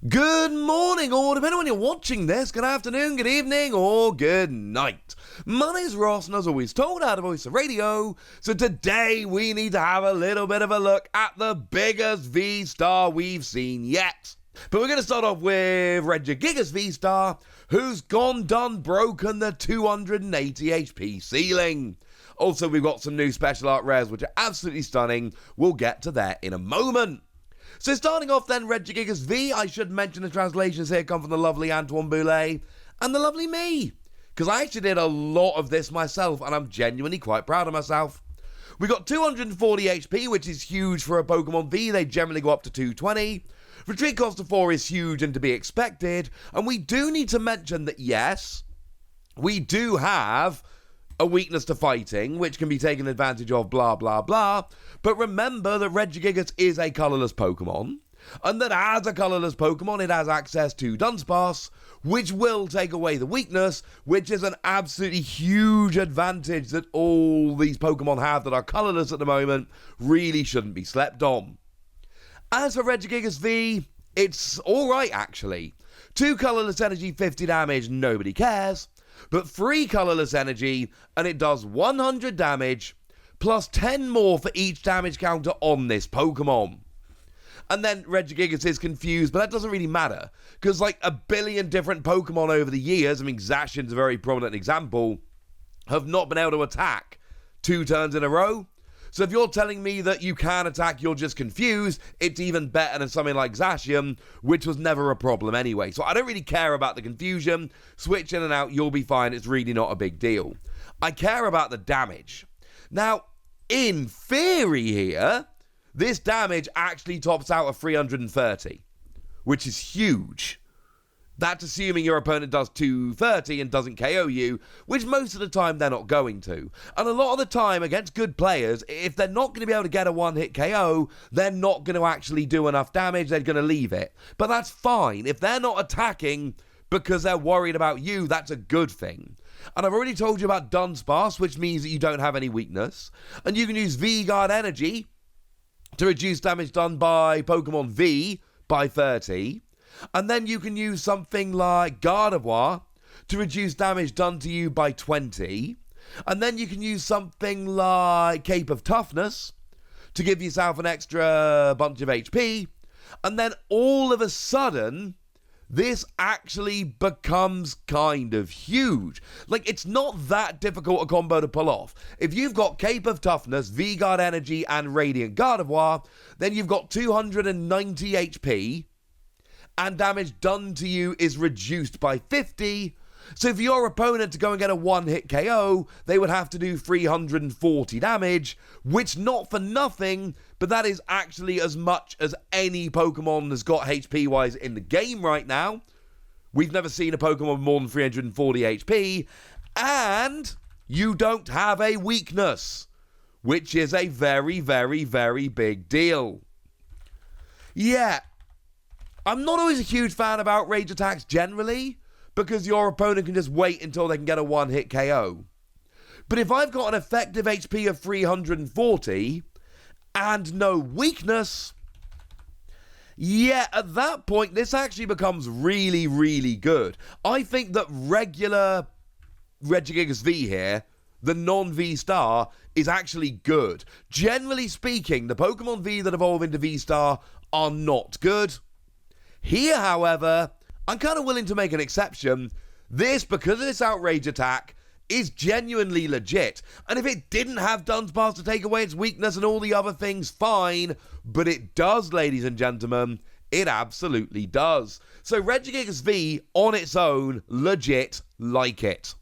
Good morning, or depending on when you're watching this, good afternoon, good evening, or good night. My name's Ross, and as always told out of Voice of Radio, so today we need to have a little bit of a look at the biggest V-Star we've seen yet. But we're going to start off with Regigigas V-Star, who's done broken the 280 HP ceiling. Also, we've got some new special art rares, which are absolutely stunning. We'll get to that in a moment. So starting off then, Regigigas V, I should mention the translations here come from the lovely Antoine Boulet and the lovely me, because I actually did a lot of this myself and I'm genuinely quite proud of myself. We got 240 HP, which is huge for a Pokemon V. They generally go up to 220. Retreat cost of 4 is huge and to be expected, and we do need to mention that yes, we do have a weakness to fighting, which can be taken advantage of, blah, blah, blah. But remember that Regigigas is a colourless Pokemon, and that as a colourless Pokemon, it has access to Dunsparce, which will take away the weakness, which is an absolutely huge advantage that all these Pokemon have that are colourless at the moment, really shouldn't be slept on. As for Regigigas V, it's alright actually. 2 colourless energy, 50 damage, nobody cares. But 3 colourless energy, and it does 100 damage, plus 10 more for each damage counter on this Pokemon. And then Regigigas is confused, but that doesn't really matter, because like a billion different Pokemon over the years, I mean Zacian's a very prominent example, have not been able to attack 2 turns in a row. So if you're telling me that you can attack, you're just confused, it's even better than something like Zacian, which was never a problem anyway. So I don't really care about the confusion. Switch in and out, you'll be fine. It's really not a big deal. I care about the damage. Now, in theory here, this damage actually tops out at 330, which is huge. That's assuming your opponent does 230 and doesn't KO you, which most of the time they're not going to. And a lot of the time against good players, if they're not going to be able to get a one-hit KO, they're not going to actually do enough damage, they're going to leave it. But that's fine. If they're not attacking because they're worried about you, that's a good thing. And I've already told you about Dunsparce, which means that you don't have any weakness. And you can use V-Guard Energy to reduce damage done by Pokemon V by 30. And then you can use something like Gardevoir to reduce damage done to you by 20. And then you can use something like Cape of Toughness to give yourself an extra bunch of HP. And then all of a sudden, this actually becomes kind of huge. Like, it's not that difficult a combo to pull off. If you've got Cape of Toughness, V-Guard Energy, and Radiant Gardevoir, then you've got 290 HP. And damage done to you is reduced by 50. So for your opponent to go and get a one-hit KO, they would have to do 340 damage, which not for nothing, but that is actually as much as any Pokemon has got HP-wise in the game right now. We've never seen a Pokemon with more than 340 HP, and you don't have a weakness, which is a very, very, very big deal. Yeah. I'm not always a huge fan of outrage attacks generally, because your opponent can just wait until they can get a one-hit KO. But if I've got an effective HP of 340 and no weakness, yeah, at that point, this actually becomes really, really good. I think that regular Regigigas V here, the non-V-Star, is actually good. Generally speaking, the Pokemon V that evolve into V-Star are not good. Here, however, I'm kind of willing to make an exception. This, because of this outrage attack, is genuinely legit. And if it didn't have Dunsparce to take away its weakness and all the other things, fine. But it does, ladies and gentlemen. It absolutely does. So Regigigas V, on its own, legit, like it.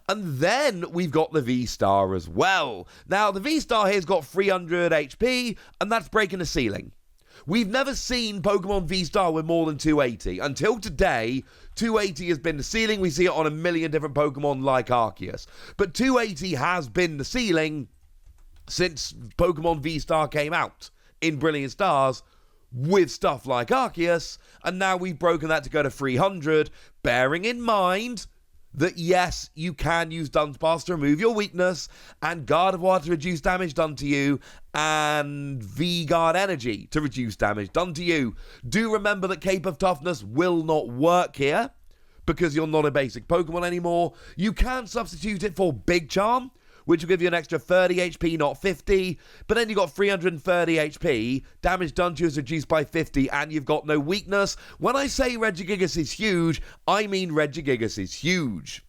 And then we've got the V-Star as well. Now, the V-Star here's got 300 HP, and that's breaking the ceiling. We've never seen Pokemon V-Star with more than 280. Until today, 280 has been the ceiling. We see it on a million different Pokemon like Arceus. But 280 has been the ceiling since Pokemon V-Star came out in Brilliant Stars with stuff like Arceus. And now we've broken that to go to 300, bearing in mind that yes, you can use Dunsparce to remove your weakness, and Gardevoir to reduce damage done to you, and V-Guard Energy to reduce damage done to you. Do remember that Cape of Toughness will not work here, because you're not a basic Pokemon anymore. You can substitute it for Big Charm, which will give you an extra 30 HP, not 50, but then you've got 330 HP, damage done to you is reduced by 50, and you've got no weakness. When I say Regigigas is huge, I mean Regigigas is huge.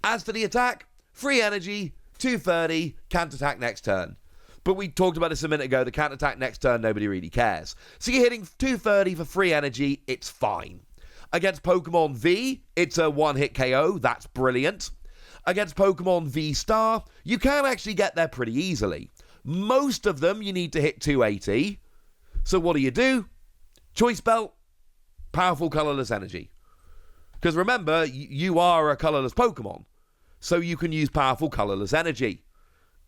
As for the attack, free energy, 230, can't attack next turn. But we talked about this a minute ago, the can't attack next turn, nobody really cares. So you're hitting 230 for free energy, it's fine. Against Pokemon V, it's a one-hit KO, that's brilliant. Against Pokemon V-Star, you can actually get there pretty easily. Most of them, you need to hit 280. So what do? Choice Belt, powerful colorless energy. Because remember, you are a colorless Pokemon. So you can use powerful colorless energy.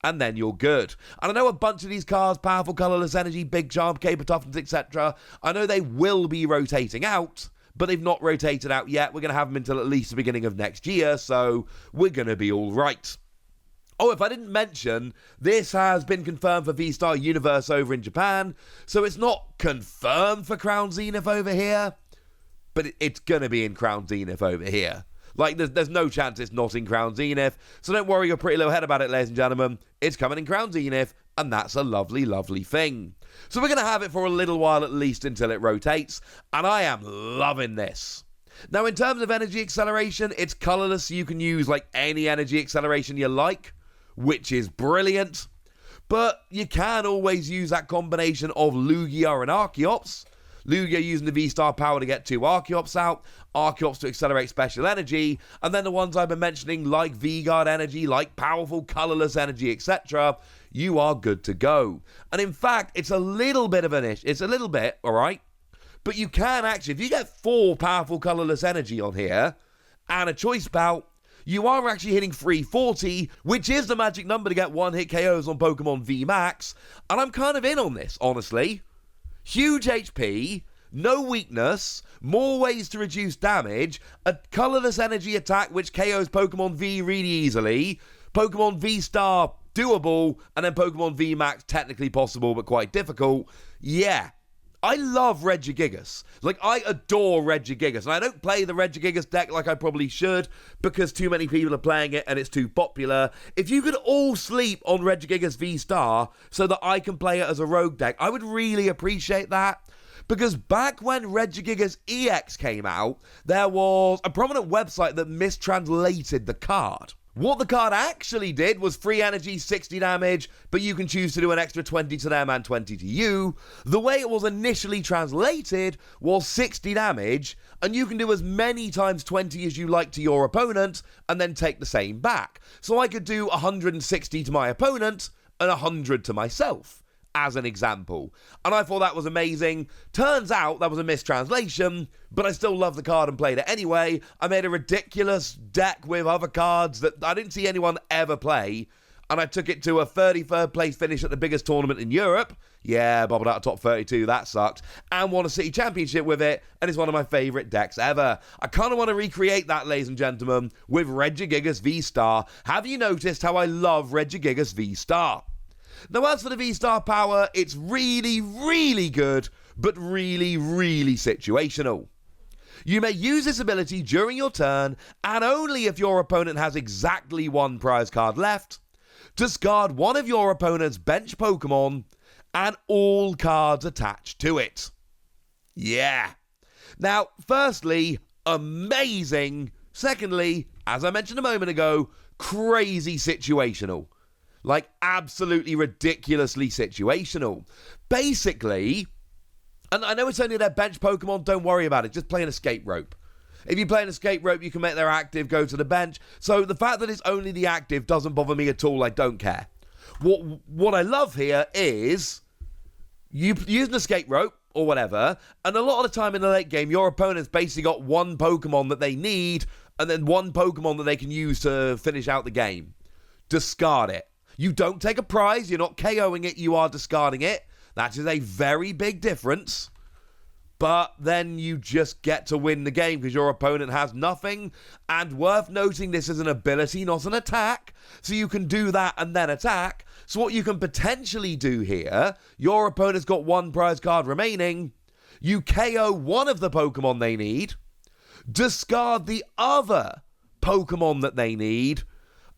And then you're good. And I know a bunch of these cards, powerful colorless energy, Big Charm, Cape of Toughness, etc. I know they will be rotating out, but they've not rotated out yet. We're going to have them until at least the beginning of next year, so we're going to be all right. Oh, if I didn't mention, this has been confirmed for V-Star Universe over in Japan, so it's not confirmed for Crown Zenith over here, but it's going to be in Crown Zenith over here. Like, there's no chance it's not in Crown Zenith, so don't worry your pretty little head about it, ladies and gentlemen. It's coming in Crown Zenith, and that's a lovely, lovely thing. So we're going to have it for a little while at least until it rotates, and I am loving this. Now, in terms of energy acceleration, it's colorless, so you can use, like, any energy acceleration you like, which is brilliant. But you can always use that combination of Lugia and Archeops. Lugia using the V-Star power to get 2 Archeops out, Archeops to accelerate special energy, and then the ones I've been mentioning like V-Guard energy, like powerful colorless energy, etc. You are good to go. And in fact, it's a little bit of an issue. It's a little bit, alright? But you can actually, if you get 4 powerful colorless energy on here, and a choice bout, you are actually hitting 340, which is the magic number to get one-hit KOs on Pokemon V Max, and I'm kind of in on this, honestly. Huge HP, no weakness, more ways to reduce damage, a colorless energy attack which KOs Pokemon V really easily, Pokemon V-Star doable, and then Pokemon V Max technically possible but quite difficult. Yeah. I love Regigigas. Like, I adore Regigigas. And I don't play the Regigigas deck like I probably should because too many people are playing it and it's too popular. If you could all sleep on Regigigas V-Star so that I can play it as a rogue deck, I would really appreciate that. Because back when Regigigas EX came out, there was a prominent website that mistranslated the card. What the card actually did was free energy, 60 damage, but you can choose to do an extra 20 to them and 20 to you. The way it was initially translated was 60 damage, and you can do as many times 20 as you like to your opponent, and then take the same back. So I could do 160 to my opponent, and 100 to myself, as an example. And I thought that was amazing. Turns out that was a mistranslation, but I still love the card and played it anyway. I made a ridiculous deck with other cards that I didn't see anyone ever play, and I took it to a 33rd place finish at the biggest tournament in Europe. Yeah, bobbled out of top 32, that sucked. And won a city championship with it, and it's one of my favourite decks ever. I kind of want to recreate that, ladies and gentlemen, with Regigigas V-Star. Have you noticed how I love Regigigas V-Star? Now, as for the V-Star power, it's really, really good, but really, really situational. You may use this ability during your turn, and only if your opponent has exactly 1 prize card left, discard one of your opponent's bench Pokemon, and all cards attached to it. Yeah. Now, firstly, amazing. Secondly, as I mentioned a moment ago, crazy situational. Like, absolutely ridiculously situational. Basically, and I know it's only their bench Pokemon, don't worry about it, just play an Escape Rope. If you play an Escape Rope, you can make their active go to the bench. So the fact that it's only the active doesn't bother me at all, I don't care. What I love here is, you use an Escape Rope, or whatever, and a lot of the time in the late game, your opponent's basically got 1 Pokemon that they need, and then 1 Pokemon that they can use to finish out the game. Discard it. You don't take a prize, you're not KOing it, you are discarding it. That is a very big difference. but then you just get to win the game because your opponent has nothing. And worth noting, this is an ability, not an attack. So you can do that and then attack. So what you can potentially do here, your opponent's got one prize card remaining. You KO one of the Pokemon they need, discard the other Pokemon that they need,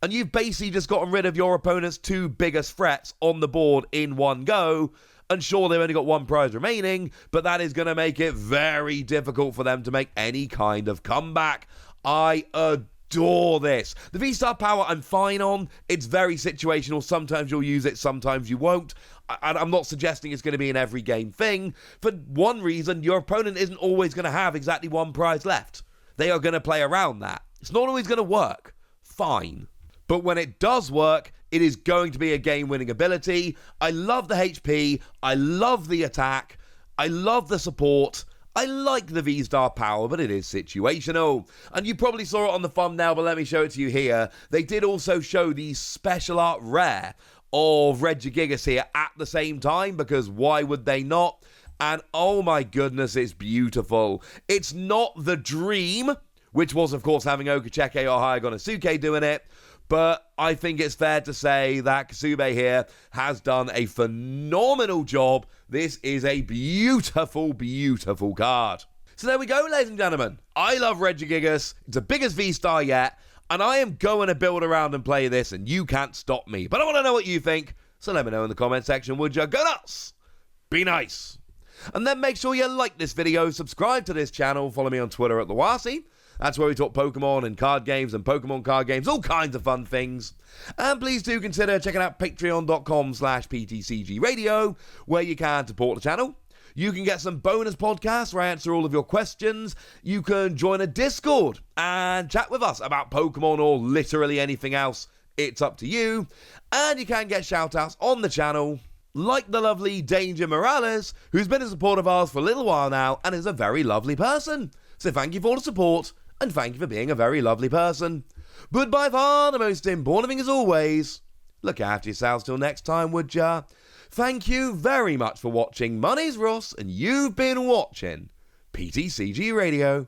and you've basically just gotten rid of your opponent's two biggest threats on the board in one go. And sure, they've only got one prize remaining, but that is going to make it very difficult for them to make any kind of comeback. I adore this. The V-Star power I'm fine on. It's very situational. Sometimes you'll use it, sometimes you won't. I'm not suggesting it's going to be an every game thing. For one reason, your opponent isn't always going to have exactly one prize left. They are going to play around that. It's not always going to work. Fine. But when it does work, it is going to be a game-winning ability. I love the HP. I love the attack. I love the support. I like the V-Star power, but it is situational. And you probably saw it on the thumbnail, but let me show it to you here. They did also show the special art rare of Regigigas here at the same time, because why would they not? And oh my goodness, it's beautiful. It's not the dream, which was, of course, having Okacheke or Hayaganosuke doing it, but I think it's fair to say that Kasube here has done a phenomenal job. This is a beautiful, beautiful card. So there we go, ladies and gentlemen. I love Regigigas. It's the biggest V-Star yet, and I am going to build around and play this, and you can't stop me. But I want to know what you think, so let me know in the comment section, would you? Go nuts! Be nice! And then make sure you like this video, subscribe to this channel, follow me on Twitter at @TheWasi. That's where we talk Pokemon and card games and Pokemon card games, all kinds of fun things. And please do consider checking out patreon.com/PTCG Radio, where you can support the channel. You can get some bonus podcasts where I answer all of your questions. You can join a Discord and chat with us about Pokemon or literally anything else. It's up to you. And you can get shout-outs on the channel, like the lovely Danger Morales, who's been a supporter of ours for a little while now and is a very lovely person. So thank you for all the support. And thank you for being a very lovely person. But by far the most important thing as always, look after yourselves till next time, would ya? Thank you very much for watching. My name's Ross, and you've been watching PTCG Radio.